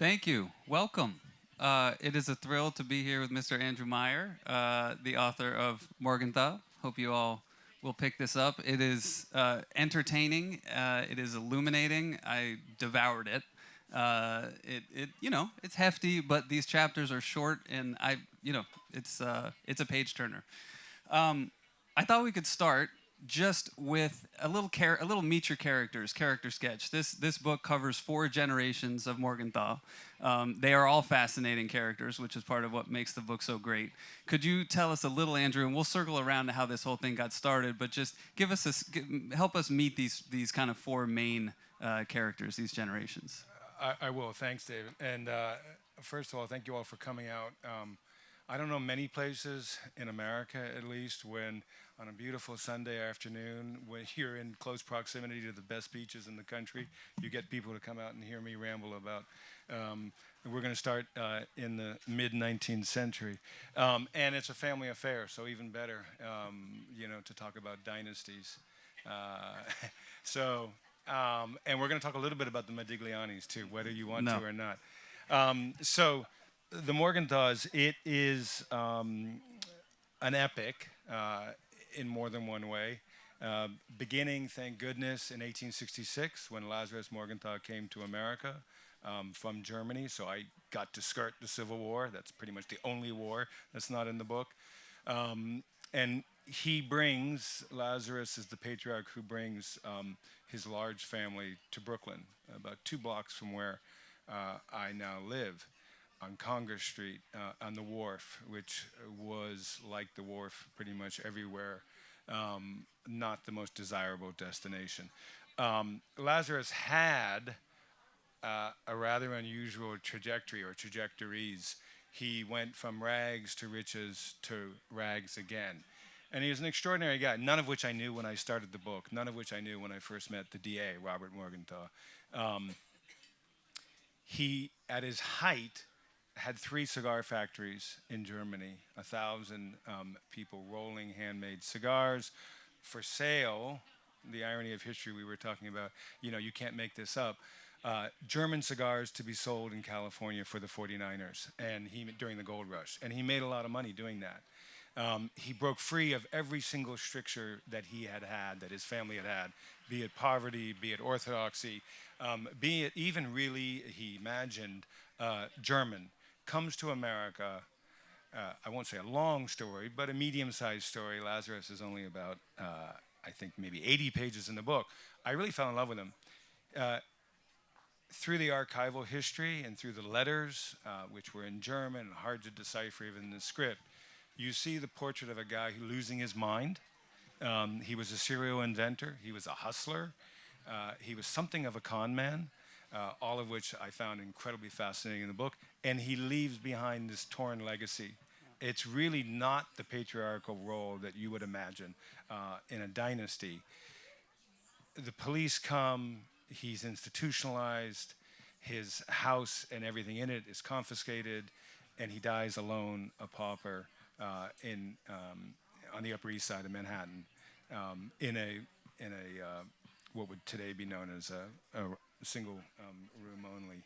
Thank you. Welcome. It is a thrill to be here with Mr. Andrew Meier, the author of Morgenthau. Hope you all will pick this up. It is entertaining. It is illuminating. I devoured it. It's hefty, but these chapters are short, and it's a page turner. I thought we could start just with a little meet your characters character sketch. This book covers four generations of Morgenthau. They are all fascinating characters, which is part of what makes the book so great. Could you tell us a little, Andrew, and we'll circle around to how this whole thing got started, but just help us meet these kind of four main characters, these generations. I will. Thanks, David. And first of all, thank you all for coming out. I don't know many places in America, at least, when on a beautiful Sunday afternoon, when you're in close proximity to the best beaches in the country, you get people to come out and hear me ramble about. We're going to start in the mid 19th century, and it's a family affair, so even better, to talk about dynasties. Uh, so, and we're going to talk a little bit about the Modiglianis too, whether you want No. to or not. So, the Morgenthau's, it is an epic in more than one way. Beginning, thank goodness, in 1866 when Lazarus Morgenthau came to America from Germany. So I got to skirt the Civil War. That's pretty much the only war that's not in the book. And Lazarus is the patriarch who brings his large family to Brooklyn, about 2 blocks from where I now live on Congress Street on the wharf, which was like the wharf pretty much everywhere, not the most desirable destination. Lazarus had a rather unusual trajectory or trajectories. He went from rags to riches to rags again. And he was an extraordinary guy, none of which I knew when I started the book, none of which I knew when I first met the DA, Robert Morgenthau. He, at his height, had 3 cigar factories in Germany, 1,000 people rolling handmade cigars for sale. The irony of history we were talking about, you can't make this up. German cigars to be sold in California for the 49ers and during the gold rush. And he made a lot of money doing that. He broke free of every single stricture that he had had, that his family had had, be it poverty, be it orthodoxy, be it even really, he imagined, German. Comes to America. I won't say a long story, but a medium-sized story. Lazarus is only about, I think, maybe 80 pages in the book. I really fell in love with him. Through the archival history and through the letters, which were in German and hard to decipher even in the script, you see the portrait of a guy who's losing his mind. He was a serial inventor. He was a hustler. He was something of a con man. All of which I found incredibly fascinating in the book. And he leaves behind this torn legacy. It's really not the patriarchal role that you would imagine in a dynasty. The police come, he's institutionalized, his house and everything in it is confiscated, and he dies alone, a pauper, on the Upper East Side of Manhattan, in a what would today be known as a single room only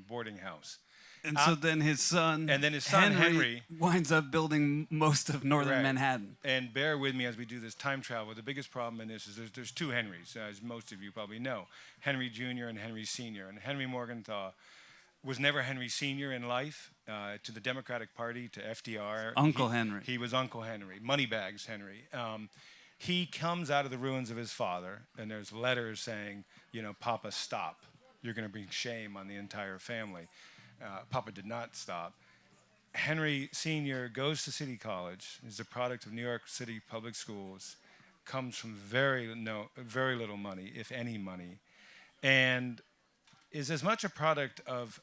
boarding house. And so then his son, And then his son, Henry winds up building most of northern Correct. Manhattan. And bear with me as we do this time travel. The biggest problem in this is there's 2 Henrys, as most of you probably know, Henry Jr. and Henry Sr. And Henry Morgenthau was never Henry Sr. in life. To the Democratic Party, to FDR. Uncle Henry. He was Uncle Henry, Moneybags Henry. He comes out of the ruins of his father, and there's letters saying, Papa, stop. You're going to bring shame on the entire family. Papa did not stop. Henry Sr. goes to City College. He's a product of New York City public schools. Comes from very little money, if any money, and is as much a product of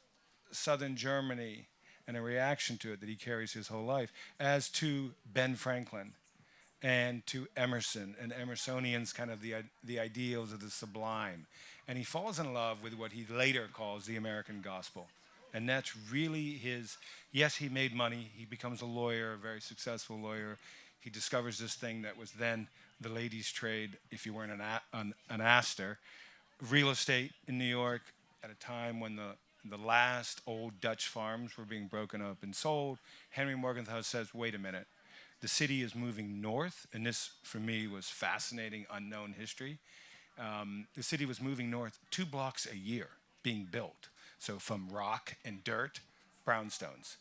Southern Germany and a reaction to it that he carries his whole life as to Ben Franklin and to Emerson and Emersonians, kind of the ideals of the sublime. And he falls in love with what he later calls the American gospel. And that's really his, yes, he made money. He becomes a lawyer, a very successful lawyer. He discovers this thing that was then the ladies' trade, if you weren't an Astor. Real estate in New York at a time when the the last old Dutch farms were being broken up and sold. Henry Morgenthau says, wait a minute, the city is moving north, and this, for me, was fascinating, unknown history. The city was moving north 2 blocks a year being built. So from rock and dirt, brownstones.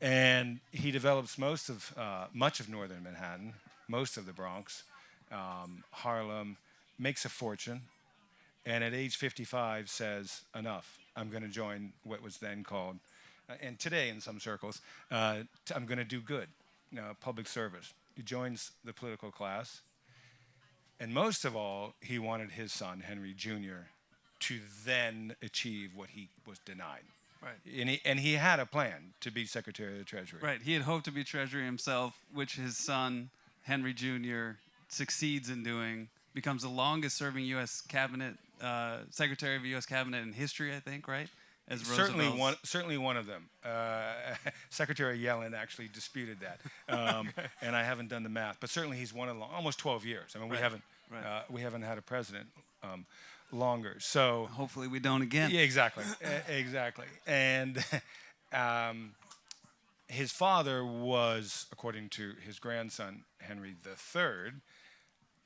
And he develops much of northern Manhattan, most of the Bronx, Harlem, makes a fortune, and at age 55 says, enough, I'm going to join what was then called, and today in some circles, I'm going to do good, public service. He joins the political class, and most of all, he wanted his son, Henry Jr., to then achieve what he was denied. Right. And he had a plan to be Secretary of the Treasury. Right. He had hoped to be Treasury himself, which his son, Henry Jr., succeeds in doing, becomes the longest serving U.S. cabinet, Secretary of the U.S. cabinet in history, I think, right? As Certainly one of them. Secretary Yellen actually disputed that, and I haven't done the math. But certainly he's one of almost 12 years. I mean, we haven't had a president longer. So hopefully we don't again. Yeah, exactly, exactly. And his father was, according to his grandson Henry III,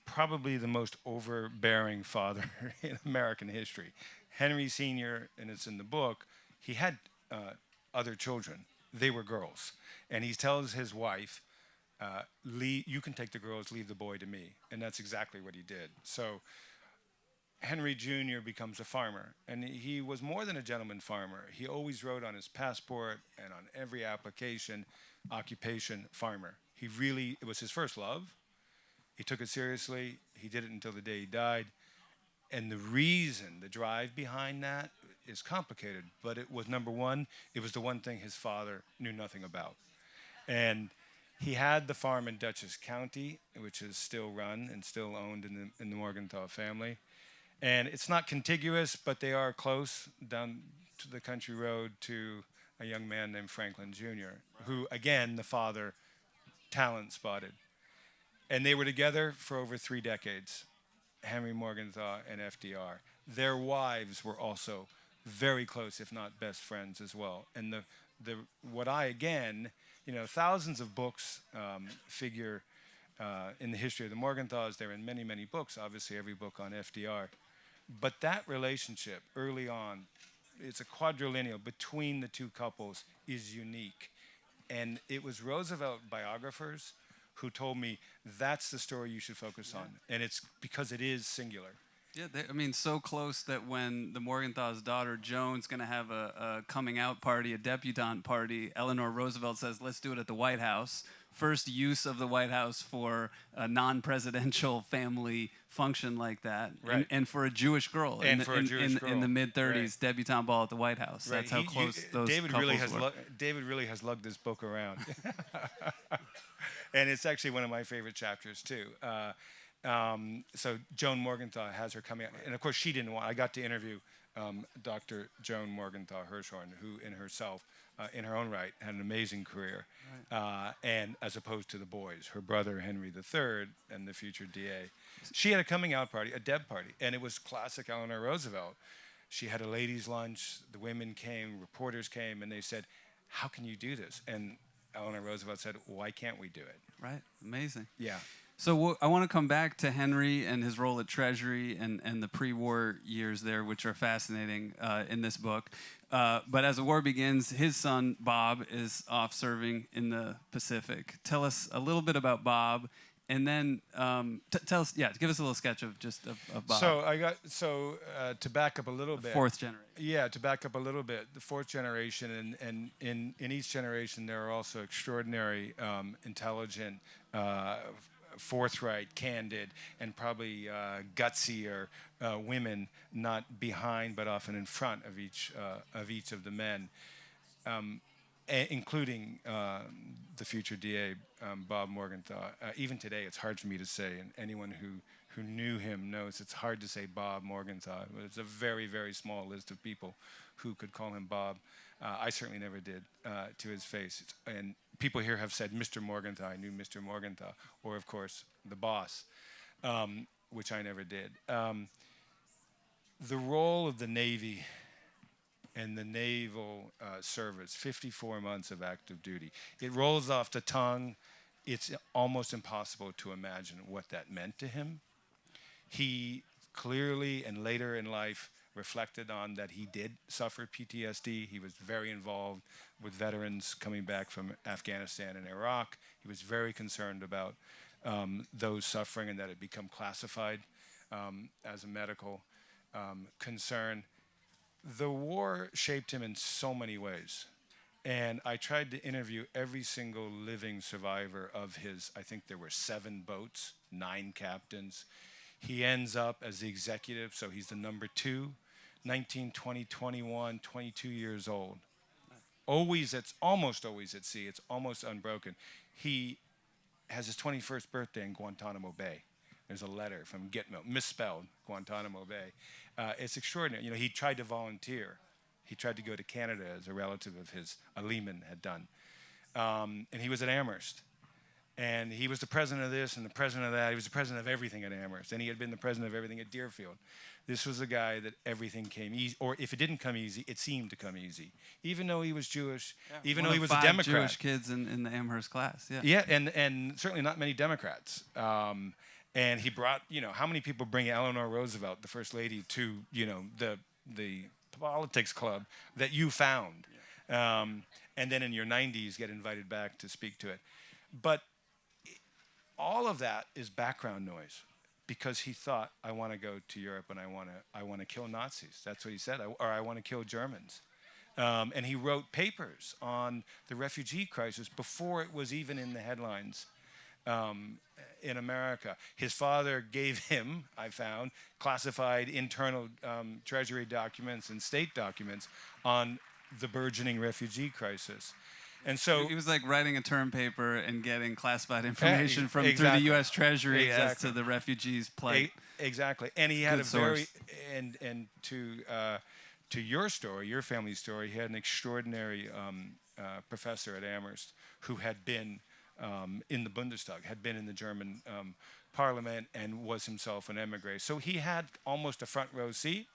probably the most overbearing father in American history. Henry Sr., and it's in the book, he had other children. They were girls. And he tells his wife, you can take the girls, leave the boy to me. And that's exactly what he did. So Henry Jr. becomes a farmer. And he was more than a gentleman farmer. He always wrote on his passport and on every application, occupation farmer. It was his first love. He took it seriously. He did it until the day he died. And the drive behind that is complicated. But it was, number one, it was the one thing his father knew nothing about. And he had the farm in Dutchess County, which is still run and still owned in the Morgenthau family. And it's not contiguous, but they are close down to the country road to a young man named Franklin Jr., who, again, the father talent spotted. And they were together for over 3 decades, Henry Morgenthau and FDR. Their wives were also very close, if not best friends as well. And thousands of books figure in the history of the Morgenthaus. They're in many, many books, obviously every book on FDR. But that relationship early on, it's a quadrilateral between the two couples, is unique. And it was Roosevelt biographers who told me that's the story you should focus on. And it's because it is singular. Yeah, so close that when the Morgenthau's daughter, Joan's going to have a coming out party, a debutante party, Eleanor Roosevelt says, let's do it at the White House. First use of the White House for a non-presidential family function like that. Right. And for a Jewish girl. In the mid-30s, right. Debutante ball at the White House. Right. That's how close those couples were. David really has lugged this book around. And it's actually one of my favorite chapters, too. So Joan Morgenthau has her coming out. And, of course, she didn't want... I got to interview Dr. Joan Morgenthau Hirschhorn, who in herself, in her own right, had an amazing career. Right. And as opposed to the boys, her brother Henry III and the future DA. She had a coming out party, a Deb party, and it was classic Eleanor Roosevelt. She had a ladies' lunch. The women came, reporters came, and they said, how can you do this? And Eleanor Roosevelt said, why can't we do it? Right. Amazing. Yeah. So I want to come back to Henry and his role at Treasury and the pre-war years there, which are fascinating in this book. But as the war begins, his son, Bob, is off serving in the Pacific. Tell us a little bit about Bob, and then give us a little sketch of Bob. So to back up a little bit. Fourth generation. Yeah, to back up a little bit, the fourth generation, and in each generation there are also extraordinary, intelligent, forthright, candid, and probably gutsier women, not behind but often in front of each of the men, including the future DA, Bob Morgenthau. Even today, it's hard for me to say, and anyone who knew him knows it's hard to say Bob Morgenthau. It's a very, very small list of people who could call him Bob. I certainly never did to his face. And people here have said Mr. Morgenthau. I knew Mr. Morgenthau, or of course the boss, which I never did. The role of the Navy and the naval service, 54 months of active duty. It rolls off the tongue. It's almost impossible to imagine what that meant to him. He clearly and later in life reflected on that he did suffer PTSD. He was very involved with veterans coming back from Afghanistan and Iraq. He was very concerned about those suffering and that it become classified as a medical concern. The war shaped him in so many ways. And I tried to interview every single living survivor of his, I think there were 7 boats, 9 captains. He ends up as the executive, so he's the number 2, 19, 20, 21, 22 years old. Almost always at sea. It's almost unbroken. He has his 21st birthday in Guantanamo Bay. There's a letter from Gitmo, misspelled Guantanamo Bay. It's extraordinary. You know, he tried to volunteer. He tried to go to Canada as a relative of his, a Lehman, had done. And he was at Amherst. And he was the president of this and the president of that. He was the president of everything at Amherst. And he had been the president of everything at Deerfield. This was a guy that everything came easy. Or if it didn't come easy, it seemed to come easy. Even though he was Jewish, even though he was a Democrat. Jewish kids in the Amherst class, yeah. Yeah, and certainly not many Democrats. And he brought, you know, how many people bring Eleanor Roosevelt, the first lady, to, you know, the politics club that you found? Yeah. And then in your 90s get invited back to speak to it. But all of that is background noise because he thought, I want to go to Europe and I want to kill Nazis. That's what he said, or I want to kill Germans. And he wrote papers on the refugee crisis before it was even in the headlines in America. His father gave him, I found, classified internal Treasury documents and state documents on the burgeoning refugee crisis. And so it was like writing a term paper and getting classified information from through the U.S. Treasury as to the refugees' plight. Exactly, and he had Good a very source. and to your story, your family's story, he had an extraordinary professor at Amherst who had been in the Bundestag, had been in the German parliament, and was himself an emigre. So he had almost a front row seat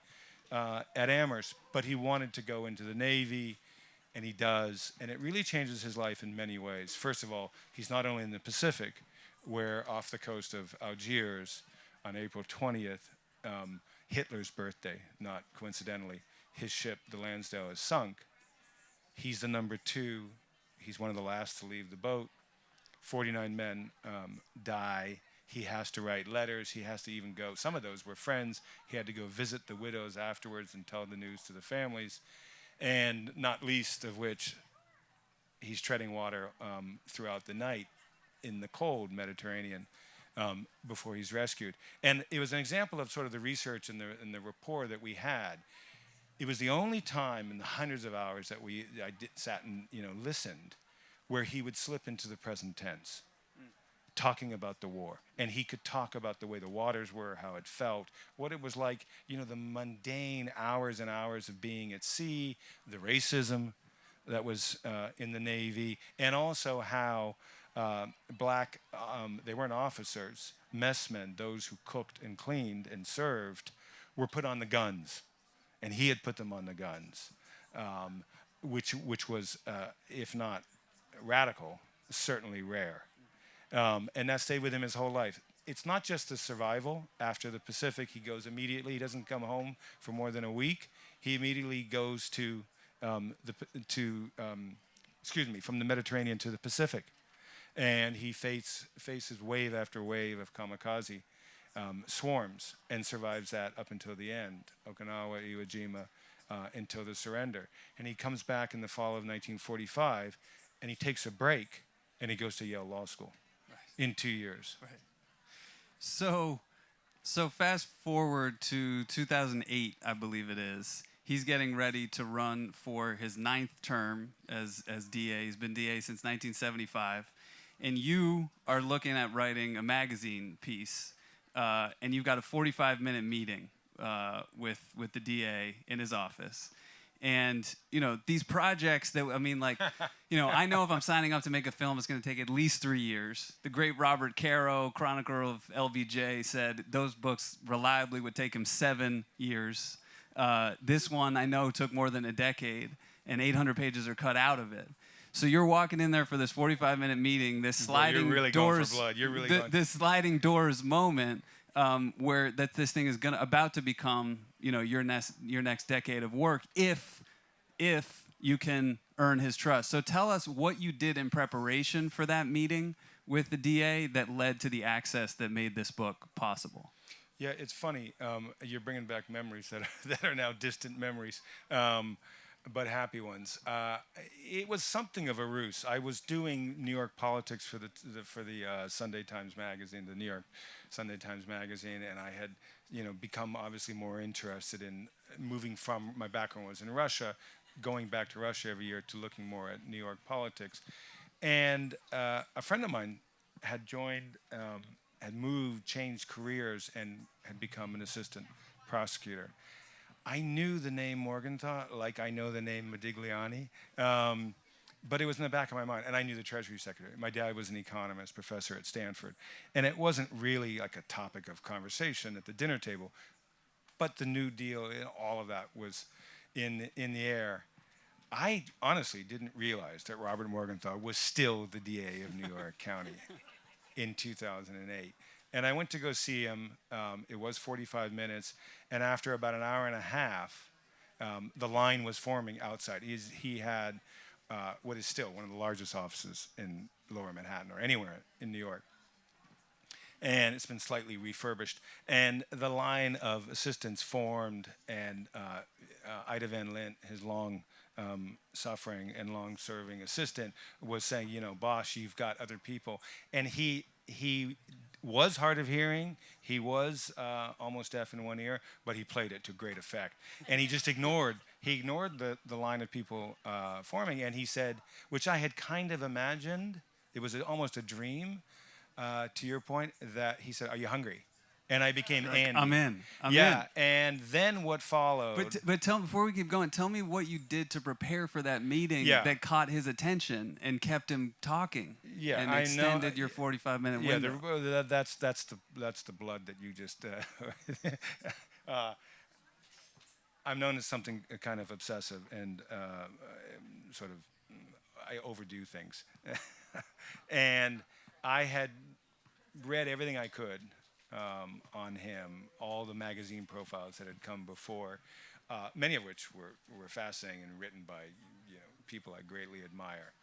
at Amherst, but he wanted to go into the Navy. And he does, and it really changes his life in many ways. First of all, he's not only in the Pacific, where off the coast of Algiers on April 20th, Hitler's birthday, not coincidentally, his ship, the Lansdale, is sunk. He's the number 2. He's one of the last to leave the boat. 49 men die. He has to write letters. He has to even go. Some of those were friends. He had to go visit the widows afterwards and tell the news to the families. And not least of which, he's treading water throughout the night in the cold Mediterranean before he's rescued. And it was an example of sort of the research and the rapport that we had. It was the only time in the hundreds of hours that sat and listened where he would slip into the present tense, talking about the war. And he could talk about the way the waters were, how it felt, what it was like, the mundane hours and hours of being at sea, the racism that was in the Navy, and also how black, they weren't officers, messmen, those who cooked and cleaned and served, were put on the guns. And he had put them on the guns, which was, if not radical, certainly rare. And that stayed with him his whole life. It's not just the survival. After the Pacific, he goes immediately. He doesn't come home for more than a week. He immediately goes from the Mediterranean to the Pacific. And he faces wave after wave of kamikaze swarms and survives that up until the end, Okinawa, Iwo Jima, until the surrender. And he comes back in the fall of 1945, and he takes a break, and he goes to Yale Law School. In 2 years. Right. So fast forward to 2008, I believe it is. He's getting ready to run for his 9th term as DA. He's been DA since 1975. And you are looking at writing a magazine piece, and you've got a 45-minute meeting with the DA in his office. And, these projects that, I know if I'm signing up to make a film, it's going to take at least 3 years. The great Robert Caro, chronicler of LBJ, said those books reliably would take him 7 years. This one I know took more than a decade, and 800 pages are cut out of it. So you're walking in there for this 45-minute meeting, this sliding You're really doors, going for blood. You're really going. this sliding doors moment where this thing is about to become, your next decade of work if you can earn his trust. So tell us what you did in preparation for that meeting with the DA that led to the access that made this book possible. Yeah, it's funny. You're bringing back memories that are now distant memories, but happy ones. It was something of a ruse. I was doing New York politics for the Sunday Times Magazine, the New York Sunday Times Magazine, and I had become obviously more interested in moving from, my background was in Russia, going back to Russia every year to looking more at New York politics. And a friend of mine had joined, had moved, changed careers, and had become an assistant prosecutor. I knew the name Morgenthau like I know the name Modigliani, but it was in the back of my mind, and I knew the Treasury Secretary. My dad was an economist, professor at Stanford, and it wasn't really like a topic of conversation at the dinner table, but the New Deal, all of that was in the air. I honestly didn't realize that Robert Morgenthau was still the DA of New York County in 2008. And I went to go see him. It was 45 minutes. And after about an hour and a half, the line was forming outside. He had what is still one of the largest offices in Lower Manhattan or anywhere in New York. And it's been slightly refurbished. And the line of assistants formed, and Ida Van Lint, his long-suffering and long-serving assistant, was saying, boss, you've got other people. And he was hard of hearing. He was almost deaf in one ear, but he played it to great effect. And he just ignored the line of people forming. And he said, which I had kind of imagined, it was almost a dream, to your point, that he said, "Are you hungry?" And I became Andy. I'm in. Yeah, and then what followed? But tell me, before we keep going, tell me what you did to prepare for that meeting that caught his attention and kept him talking. Yeah, and I extended know. your 45-minute window. Yeah, that's the blood that you just. I'm known as something kind of obsessive and sort of I overdo things, and I had read everything I could on him, all the magazine profiles that had come before, many of which were fascinating and written by people I greatly admire.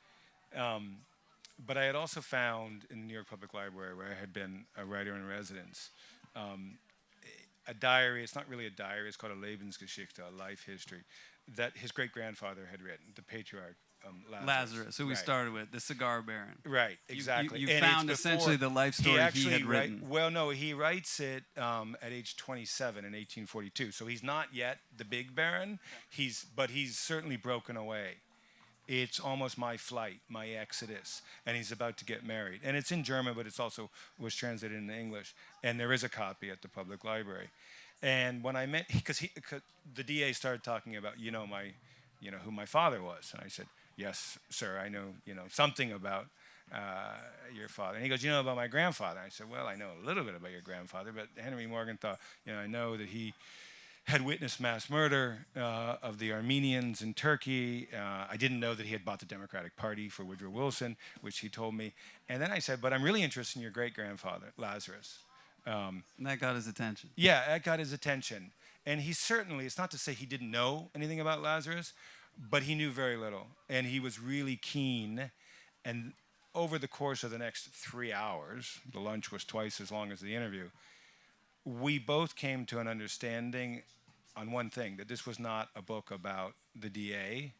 But I had also found in the New York Public Library, where I had been a writer in residence, a diary. It's not really a diary. It's called a Lebensgeschichte, a life history, that his great-grandfather had written, the patriarch Lazarus, who we started with, the cigar baron. Right, exactly. You found essentially the life story he had written. Well, no, he writes it at age 27 in 1842. So he's not yet the big baron, but he's certainly broken away. It's almost my flight, my exodus, and he's about to get married. And it's in German, but it's also was translated into English. And there is a copy at the public library. And when I met, because the DA started talking about, who my father was, and I said, "Yes, sir, I know, something about your father." And he goes, "You know about my grandfather?" I said, "Well, I know a little bit about your grandfather, but Henry Morgenthau, I know that he had witnessed mass murder of the Armenians in Turkey. I didn't know that he had bought the Democratic Party for Woodrow Wilson, which he told me." And then I said, "But I'm really interested in your great-grandfather, Lazarus." And that got his attention. Yeah, that got his attention. And he certainly, it's not to say he didn't know anything about Lazarus, but he knew very little. And he was really keen. And over the course of the next 3 hours, the lunch was twice as long as the interview, we both came to an understanding on one thing, that this was not a book about the DA,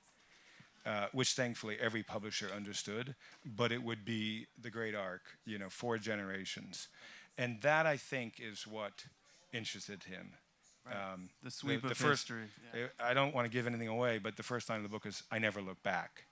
which thankfully every publisher understood, but it would be the great arc, 4 generations. And that, I think, is what interested him. Right. The sweep of history. Yeah. I don't want to give anything away, but the first line of the book is, "I never look back."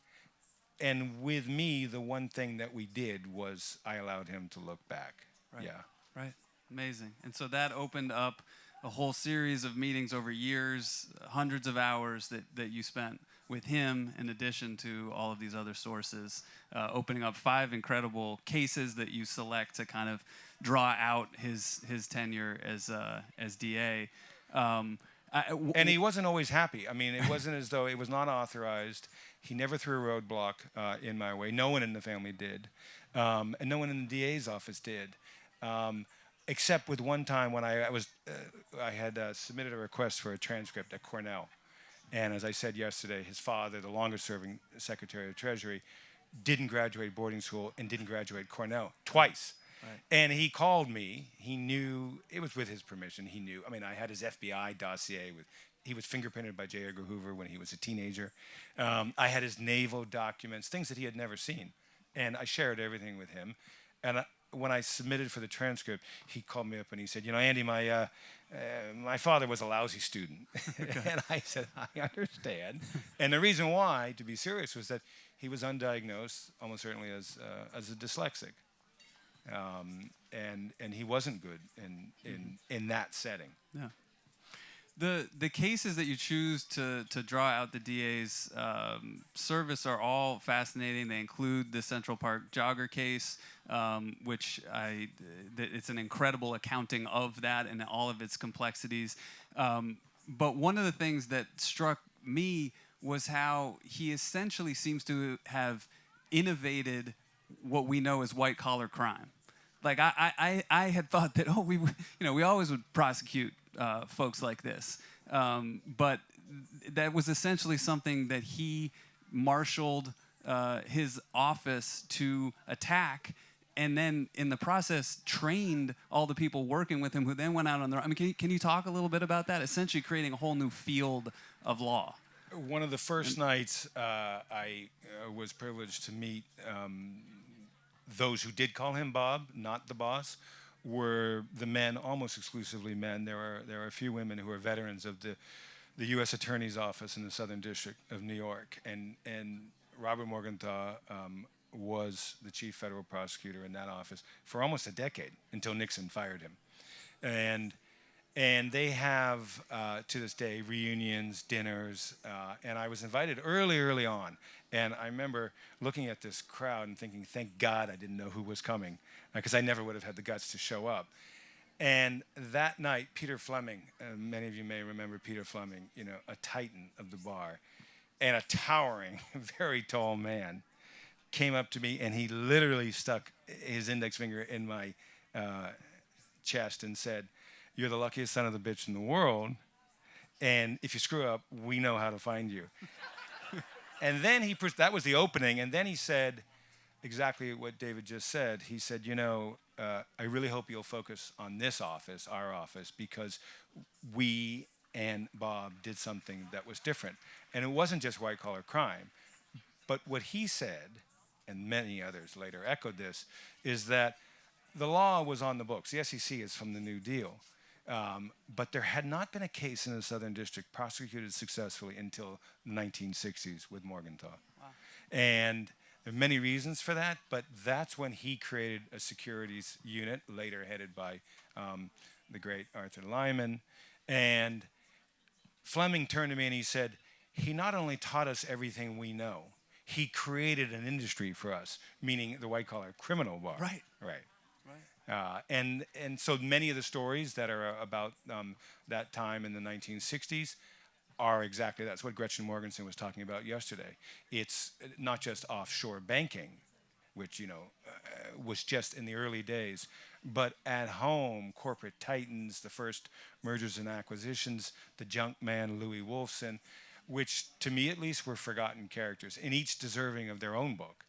And with me, the one thing that we did was I allowed him to look back. Right. Yeah. Right. Amazing. And so that opened up a whole series of meetings over years, hundreds of hours that you spent with him, in addition to all of these other sources, opening up 5 incredible cases that you select to kind of draw out his tenure as DA. And he wasn't always happy. I mean, it wasn't as though it was not authorized. He never threw a roadblock in my way. No one in the family did, and no one in the DA's office did, except with one time when I had submitted a request for a transcript at Cornell, and as I said yesterday, his father, the longest-serving Secretary of Treasury, didn't graduate boarding school and didn't graduate Cornell twice. Right. And he called me. He knew, it was with his permission. He knew. I mean, I had his FBI dossier. He was fingerprinted by J. Edgar Hoover when he was a teenager. I had his naval documents, things that he had never seen. And I shared everything with him. And when I submitted for the transcript, he called me up and he said, Andy, my father was a lousy student. And I said, I understand. And the reason why, to be serious, was that he was undiagnosed, almost certainly as a dyslexic. And he wasn't good in that setting. Yeah. The cases that you choose to draw out the DA's service are all fascinating. They include the Central Park jogger case, which it's an incredible accounting of that and all of its complexities. But one of the things that struck me was how he essentially seems to have innovated what we know as white-collar crime. Like I had thought that we always would prosecute folks like this, but that was essentially something that he marshaled his office to attack, and then in the process trained all the people working with him, who then went out on their own. I mean, can you talk a little bit about that? Essentially creating a whole new field of law. One of the first nights I was privileged to meet those who did call him Bob, not the boss, were the men, almost exclusively men. There are a few women who are veterans of the U.S. Attorney's Office in the Southern District of New York, and Robert Morgenthau was the chief federal prosecutor in that office for almost a decade until Nixon fired him, and they have to this day reunions, dinners, and I was invited early on. And I remember looking at this crowd and thinking, thank God I didn't know who was coming, because I never would have had the guts to show up. And that night, Peter Fleming, many of you may remember Peter Fleming, a titan of the bar, and a towering, very tall man, came up to me and he literally stuck his index finger in my chest and said, "You're the luckiest son of the bitch in the world, and if you screw up, we know how to find you." And then that was the opening, and then he said exactly what David just said. He said, I really hope you'll focus on this office, our office, because we and Bob did something that was different. And it wasn't just white-collar crime, but what he said, and many others later echoed this, is that the law was on the books. The SEC is from the New Deal. But there had not been a case in the Southern District prosecuted successfully until the 1960s with Morgenthau. Wow. And there are many reasons for that, but that's when he created a securities unit, later headed by the great Arthur Lyman. And Fleming turned to me and he said, he not only taught us everything we know, he created an industry for us, meaning the white-collar criminal bar. Right. And so many of the stories that are about that time in the 1960s are exactly that's what Gretchen Morgensen was talking about yesterday. It's not just offshore banking, which was just in the early days, but at home, corporate titans, the first mergers and acquisitions, the junk man Louis Wolfson, which to me at least were forgotten characters, and each deserving of their own book.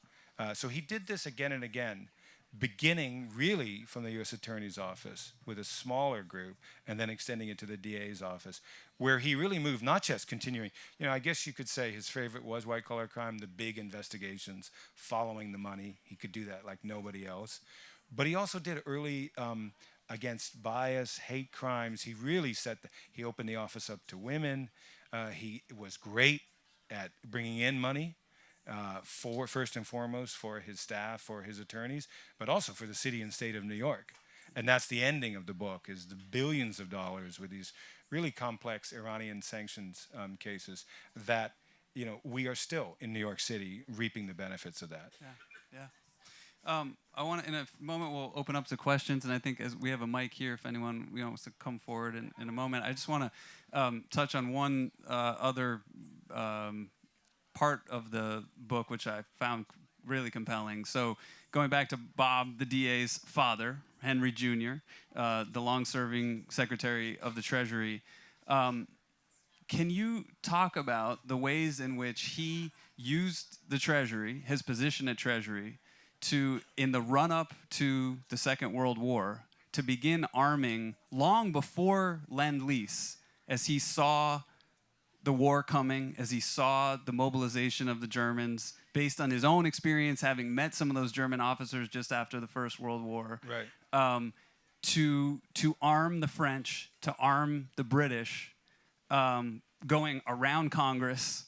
So he did this again and again, beginning really from the U.S. Attorney's Office with a smaller group and then extending it to the DA's office, where he really moved, not just continuing, I guess you could say his favorite was white-collar crime, the big investigations, following the money. He could do that like nobody else. But he also did early against bias, hate crimes. He really he opened the office up to women. He was great at bringing in money. First and foremost for his staff, for his attorneys, but also for the city and state of New York. And that's the ending of the book, is the billions of dollars with these really complex Iranian sanctions cases that, we are still in New York City reaping the benefits of that. Yeah. I want to, in a moment, we'll open up to questions, and I think as we have a mic here, if anyone wants to come forward in a moment, I just want to touch on one other part of the book, which I found really compelling. So, going back to Bob, the DA's father, Henry Jr., the long-serving Secretary of the Treasury. Can you talk about the ways in which he used the Treasury, his position at Treasury, to, in the run-up to the Second World War, to begin arming long before Lend-Lease, as he saw the war coming, as he saw the mobilization of the Germans, based on his own experience, having met some of those German officers just after the First World War, Right. To arm the French, to arm the British, going around Congress,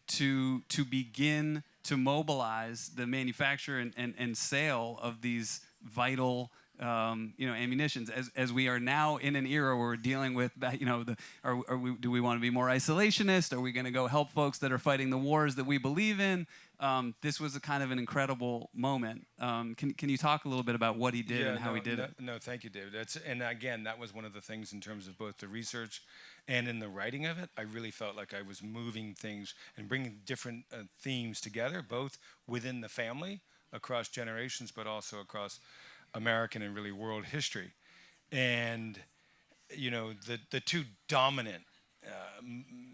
to begin to mobilize the manufacture and sale of these vital ammunitions, as we are now in an era where we're dealing with, do we want to be more isolationist? Are we going to go help folks that are fighting the wars that we believe in? This was a kind of an incredible moment. Can you talk a little bit about what he did and how he did it? No, thank you, David. And again, that was one of the things in terms of both the research and in the writing of it. I really felt like I was moving things and bringing different themes together, both within the family, across generations, but also across American and really world history. And, the two dominant,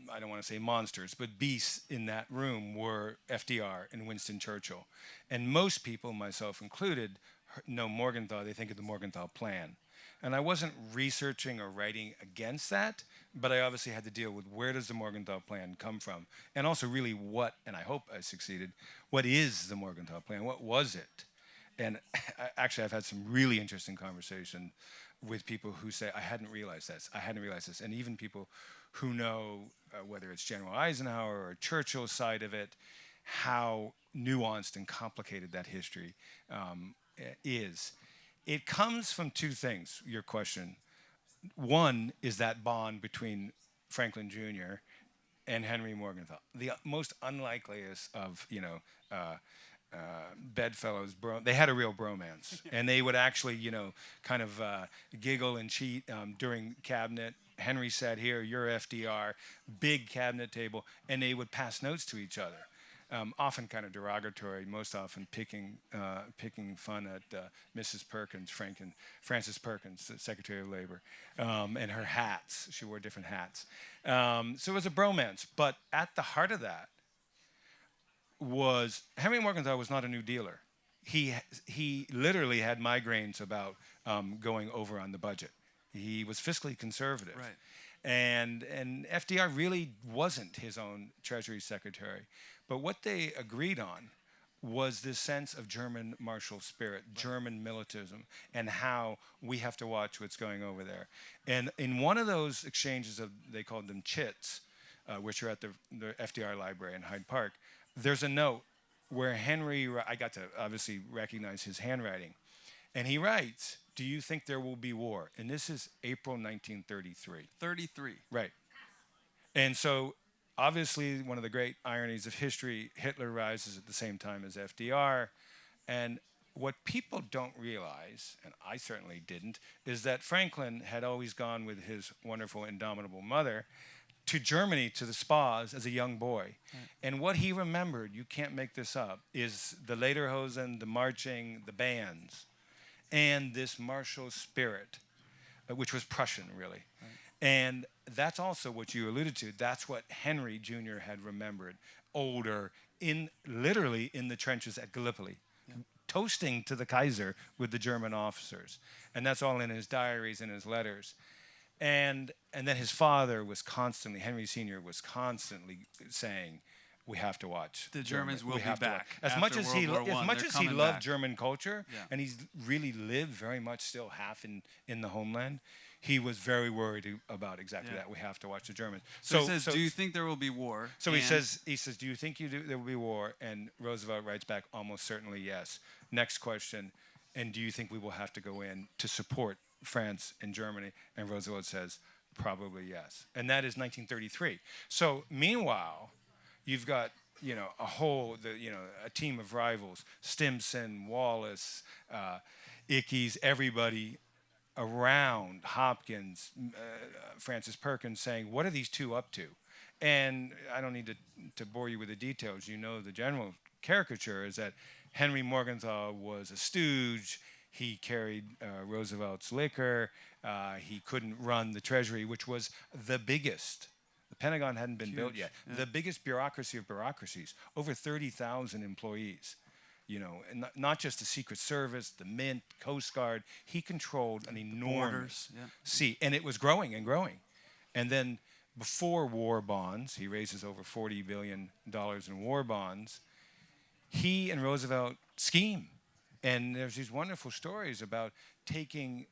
I don't want to say monsters, but beasts in that room were FDR and Winston Churchill. And most people, myself included, know Morgenthau. They think of the Morgenthau Plan. And I wasn't researching or writing against that, but I obviously had to deal with where does the Morgenthau Plan come from? And also really what, and I hope I succeeded, what is the Morgenthau Plan? What was it? And actually, I've had some really interesting conversation with people who say, I hadn't realized this. And even people who know, whether it's General Eisenhower or Churchill's side of it, how nuanced and complicated that history is. It comes from two things, your question. One is that bond between Franklin Jr. and Henry Morgenthau, the most unlikeliest of, bedfellows. They had a real bromance. And they would actually, kind of giggle and cheat during cabinet. Henry sat here, you're FDR, big cabinet table, and they would pass notes to each other. Often kind of derogatory, most often picking fun at Mrs. Perkins, Frances Perkins, the Secretary of Labor, and her hats. She wore different hats. So it was a bromance. But at the heart of that was Henry Morgenthau was not a New Dealer. He literally had migraines about going over on the budget. He was fiscally conservative. Right. And FDR really wasn't his own Treasury Secretary. But what they agreed on was this sense of German martial spirit, right, German militism, and how we have to watch what's going over there. And in one of those exchanges, they called them chits, which are at the FDR library in Hyde Park, there's a note where I got to obviously recognize his handwriting. And he writes, do you think there will be war? And this is April 1933. 33. Right. And so, obviously, one of the great ironies of history, Hitler rises at the same time as FDR. And what people don't realize, and I certainly didn't, is that Franklin had always gone with his wonderful, indomitable mother to Germany, to the spas, as a young boy. Right. And what he remembered, you can't make this up, is the Lederhosen, the marching, the bands, and this martial spirit, which was Prussian, really. Right. And that's also what you alluded to. That's what Henry Jr. had remembered, older, literally in the trenches at Gallipoli, toasting to the Kaiser with the German officers. And that's all in his diaries and his letters. And then his father was constantly, Henry Sr. was constantly saying, we have to watch. The Germans will be back. As much as he loved back. German culture, yeah, and he's really lived very much still half in the homeland, he was very worried about exactly that. We have to watch the Germans. So he says, do you think there will be war? So he says, do you think there will be war? And Roosevelt writes back, almost certainly yes. Next question, and do you think we will have to go in to support France and Germany? And Roosevelt says, probably yes. And that is 1933. So meanwhile, you've got a team of rivals, Stimson, Wallace, Ickes, everybody around Hopkins, Francis Perkins, saying, what are these two up to? And I don't need to bore you with the details. You know, the general caricature is that Henry Morgenthau was a stooge. He carried Roosevelt's liquor. He couldn't run the Treasury, which was the biggest. The Pentagon hadn't been built yet. Yeah. The biggest bureaucracy of bureaucracies, over 30,000 employees. And not just the Secret Service, the Mint, Coast Guard. He controlled an enormous sea, and it was growing and growing. And then before war bonds, he raises over $40 billion in war bonds. He and Roosevelt scheme. And there's these wonderful stories about taking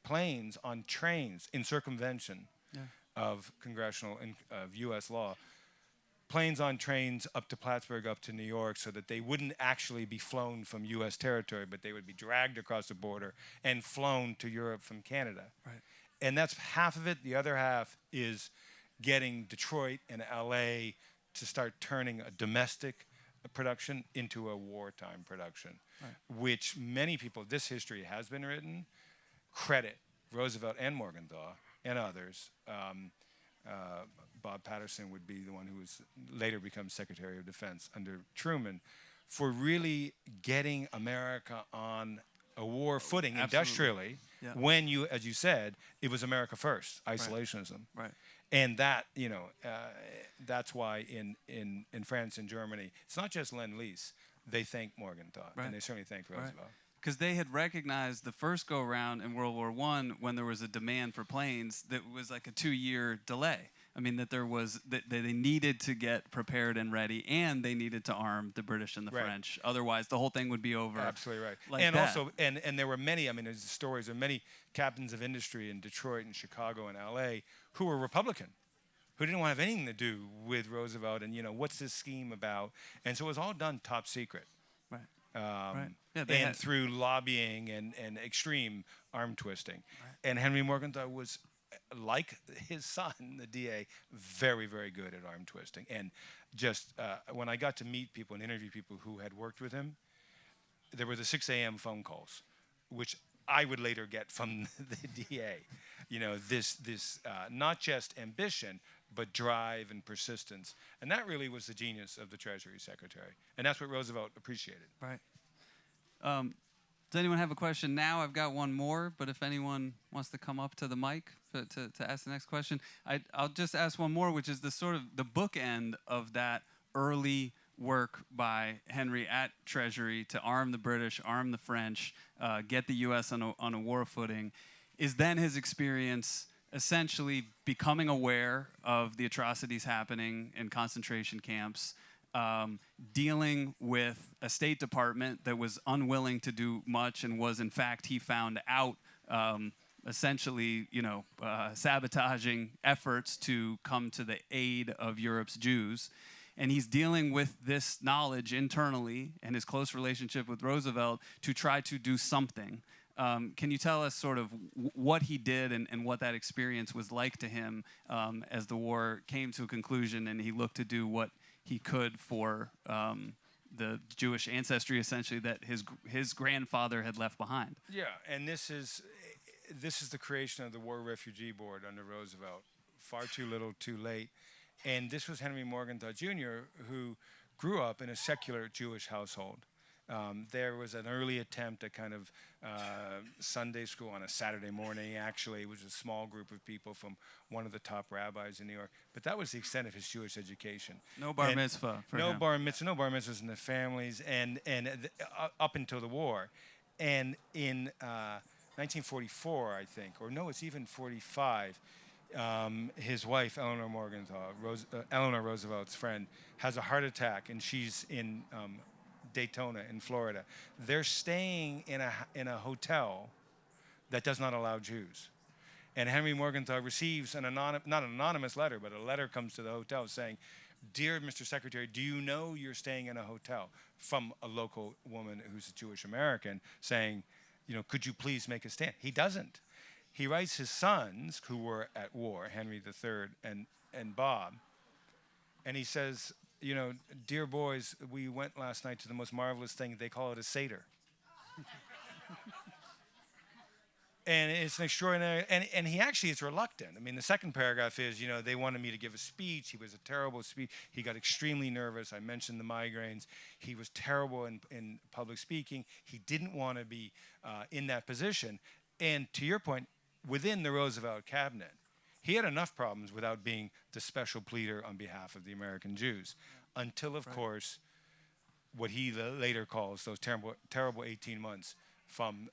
planes on trains in circumvention of congressional and of U.S. law. Planes on trains up to Plattsburgh, up to New York, so that they wouldn't actually be flown from U.S. territory, but they would be dragged across the border and flown to Europe from Canada. Right. And that's half of it. The other half is getting Detroit and L.A. to start turning a domestic production into a wartime production, which many people, this history has been written, credit Roosevelt and Morgenthau and others. Bob Patterson would be the one who was later becomes Secretary of Defense under Truman, for really getting America on a war footing industrially, when you, as you said, it was America first, isolationism. Right. And that, that's why in France and Germany, it's not just Lend-Lease. They thank Morgenthau, and they certainly thank Roosevelt. Because they had recognized the first go-around in World War I, when there was a demand for planes, that was like a 2-year delay. I mean, that they needed to get prepared and ready, and they needed to arm the British and the French. Otherwise, the whole thing would be over. Absolutely right. Like and that. Also, and there were many, there's stories of many captains of industry in Detroit and Chicago and L.A. who were Republican, who didn't want to have anything to do with Roosevelt and, what's this scheme about? And so it was all done top secret. Right. And through lobbying and extreme arm twisting. Right. And Henry Morgenthau was, like his son, the DA, very, very good at arm twisting. And just when I got to meet people and interview people who had worked with him, there were the 6 a.m. phone calls, which I would later get from the DA. This not just ambition, but drive and persistence. And that really was the genius of the Treasury Secretary. And that's what Roosevelt appreciated. Right. Does anyone have a question now? I've got one more, but if anyone wants to come up to the mic to ask the next question, I'll just ask one more, which is the sort of the bookend of that early work by Henry at Treasury to arm the British, arm the French, get the U.S. on a war footing, is then his experience essentially becoming aware of the atrocities happening in concentration camps, dealing with a State Department that was unwilling to do much and was, in fact, he found out, essentially, sabotaging efforts to come to the aid of Europe's Jews. And he's dealing with this knowledge internally and his close relationship with Roosevelt to try to do something. Can you tell us sort of what he did and what that experience was like to him as the war came to a conclusion and he looked to do what he could for the Jewish ancestry, essentially, that his grandfather had left behind? Yeah, and this is the creation of the War Refugee Board under Roosevelt. Far too little, too late. And this was Henry Morgenthau Jr., who grew up in a secular Jewish household. There was an early attempt at kind of Sunday school on a Saturday morning. Actually, it was a small group of people from one of the top rabbis in New York. But that was the extent of his Jewish education. No bar mitzvah for him. No bar mitzvahs in the families, and up until the war. And in 1944, I think, or no, it's even 45, his wife, Eleanor Morgenthau, Eleanor Roosevelt's friend, has a heart attack, and she's in Daytona in Florida. They're staying in a hotel that does not allow Jews. And Henry Morgenthau receives not an anonymous letter, but a letter comes to the hotel saying, "Dear Mr. Secretary, do you know you're staying in a hotel?" From a local woman who's a Jewish American saying, could you please make a stand? He doesn't. He writes his sons, who were at war, Henry III and Bob, and he says, you know, dear boys, we went last night to the most marvelous thing. They call it a Seder. And it's an extraordinary, and he actually is reluctant. I mean, the second paragraph is, you know, they wanted me to give a speech. He was a terrible speech. He got extremely nervous. I mentioned the migraines. He was terrible in public speaking. He didn't want to be in that position. And to your point, within the Roosevelt cabinet, he had enough problems without being the special pleader on behalf of the American Jews, until, of course, what he later calls those terrible 18 months from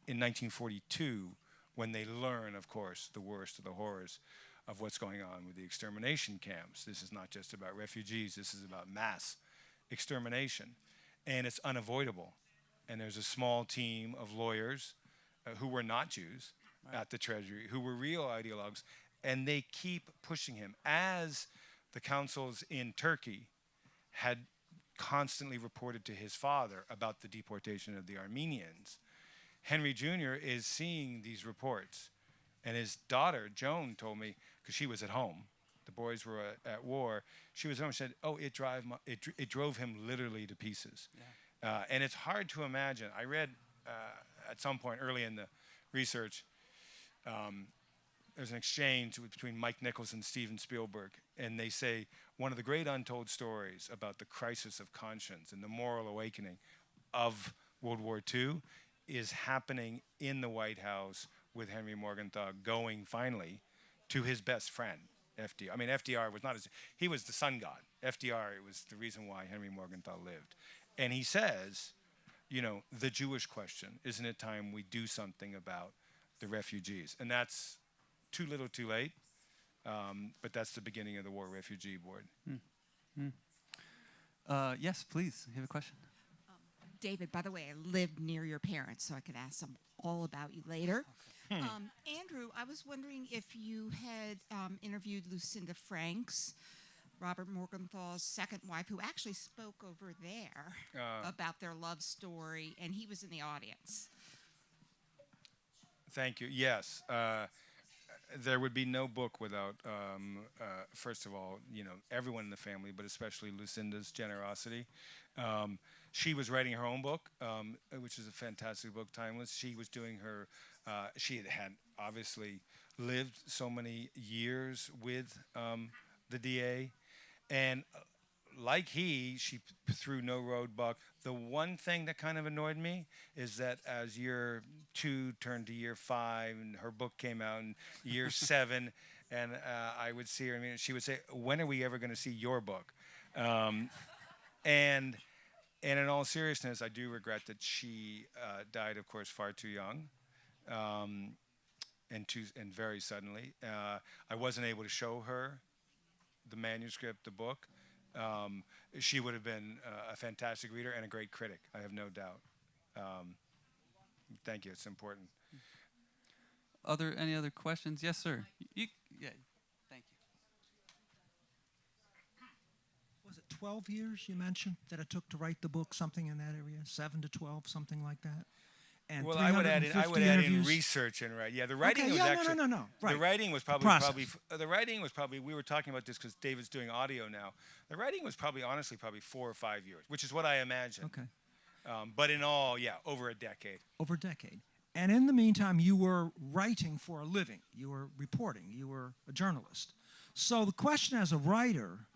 in 1942, when they learn, of course, the worst of the horrors of what's going on with the extermination camps. This is not just about refugees. This is about mass extermination. And it's unavoidable. And there's a small team of lawyers who were not Jews at the Treasury, who were real ideologues, and they keep pushing him. As the councils in Turkey had constantly reported to his father about the deportation of the Armenians, Henry Jr. is seeing these reports. And his daughter, Joan, told me, because she was at home, the boys were at war, she was home and said, oh, it drove him literally to pieces. Yeah. And it's hard to imagine. I read at some point early in the research, there's an exchange between Mike Nichols and Steven Spielberg, and they say one of the great untold stories about the crisis of conscience and the moral awakening of World War II is happening in the White House with Henry Morgenthau going finally to his best friend, FDR. I mean, FDR was not he was the sun god. FDR was the reason why Henry Morgenthau lived. And he says, you know, the Jewish question, isn't it time we do something about the refugees? And that's too little too late, but that's the beginning of the War Refugee Board. Yes, please, you have a question? David, by the way, I lived near your parents, so I could ask them all about you later. Okay. Andrew, I was wondering if you had interviewed Lucinda Franks, Robert Morgenthau's second wife, who actually spoke over there about their love story, and he was in the audience. Thank you. Yes. There would be no book without, first of all, you know, everyone in the family, but especially Lucinda's generosity. She was writing her own book, which is a fantastic book, Timeless. She was doing her, she had obviously lived so many years with the DA. And like she threw no roadblock. The one thing that kind of annoyed me is that as year 2 turned to year 5, and her book came out in year 7, and I would see her, and she would say, when are we ever going to see your book? And in all seriousness, I do regret that she died, of course, far too young, and very suddenly. I wasn't able to show her the manuscript, the book. She would have been a fantastic reader and a great critic, I have no doubt. Thank you, it's important. Are there any other questions? Yes, sir. Yeah, thank you. Was it 12 years you mentioned that it took to write the book, something in that area? 7 to 12, something like that? And well, I would add in research and write. Yeah, the writing was actually no. Right. The writing was probably we were talking about this because David's doing audio now. The writing was honestly 4 or 5 years, which is what I imagine. Okay. But in all, yeah, over a decade. Over a decade. And in the meantime, you were writing for a living. You were reporting. You were a journalist. So the question as a writer,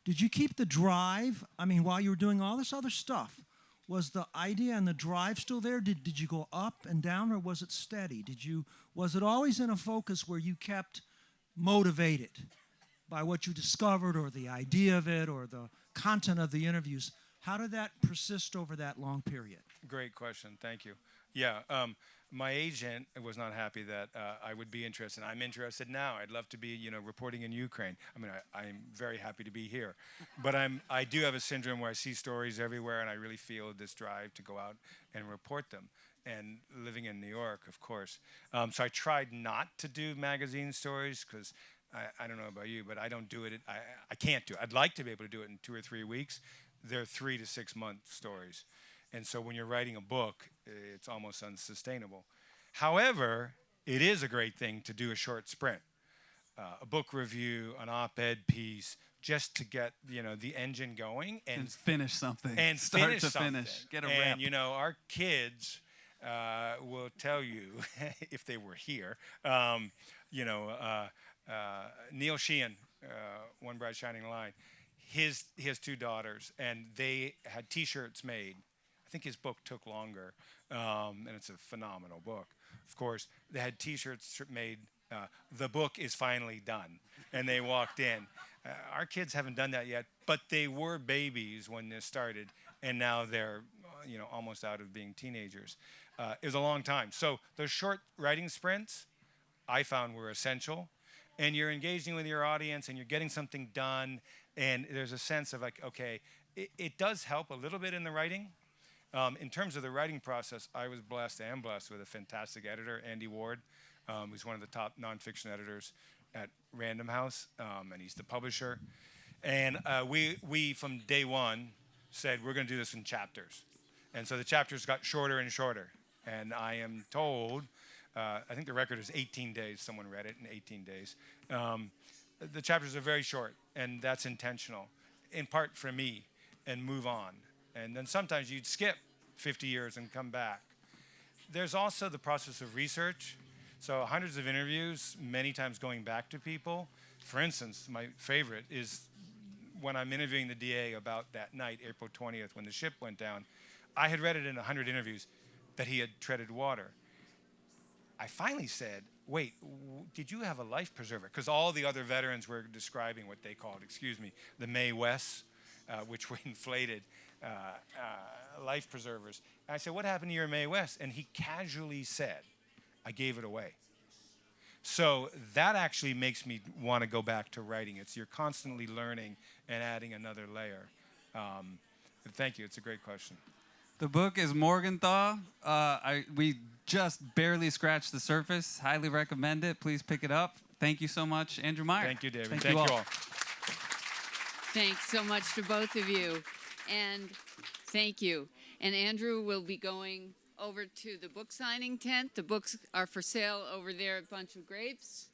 did you keep the drive? I mean, while you were doing all this other stuff, was the idea and the drive still there? Did you go up and down, or was it steady? Was it always in a focus where you kept motivated by what you discovered, or the idea of it, or the content of the interviews? How did that persist over that long period? Great question. Thank you. Yeah, my agent was not happy that I would be interested. I'm interested now. I'd love to be, reporting in Ukraine. I mean, I'm very happy to be here. But I do have a syndrome where I see stories everywhere, and I really feel this drive to go out and report them. And living in New York, of course. So I tried not to do magazine stories because I don't know about you, but I don't do it. I can't do it. I'd like to be able to do it in 2 or 3 weeks. They're 3 to 6 month stories. And so when you're writing a book, it's almost unsustainable. However, it is a great thing to do a short sprint. A book review, an op-ed piece, just to get the engine going And finish something. and Start finish to something. finish. Get a and rep. our kids will tell you if they were here. Neil Sheehan, One Bright Shining Line. He has 2 daughters, and they had T-shirts made. I think his book took longer, and it's a phenomenal book. Of course, they had T-shirts made. The book is finally done, and they walked in. Our kids haven't done that yet, but they were babies when this started, and now they're almost out of being teenagers. It was a long time. So those short writing sprints, I found were essential, and you're engaging with your audience, and you're getting something done, and there's a sense of like, okay, it does help a little bit in the writing. In terms of the writing process, I was blessed with a fantastic editor, Andy Ward, who's one of the top nonfiction editors at Random House, and he's the publisher. And we from day one said we're going to do this in chapters, and so the chapters got shorter and shorter. And I am told, I think the record is 18 days. Someone read it in 18 days. The chapters are very short, and that's intentional, in part for me, and move on. And then sometimes you'd skip 50 years and come back. There's also the process of research. So hundreds of interviews, many times going back to people. For instance, my favorite is when I'm interviewing the DA about that night, April 20th, when the ship went down. I had read it in 100 interviews that he had treaded water. I finally said, wait, did you have a life preserver? Because all the other veterans were describing what they called, the Mae Wests, which were inflated life preservers. And I said, what happened to your Mae West? And he casually said, I gave it away. So that actually makes me want to go back to writing. You're constantly learning and adding another layer. Thank you. It's a great question. The book is Morgenthau. We just barely scratched the surface. Highly recommend it. Please pick it up. Thank you so much, Andrew Meier. Thank you, David. Thank you all. Thanks so much to both of you. And thank you. And Andrew will be going over to the book signing tent. The books are for sale over there at Bunch of Grapes.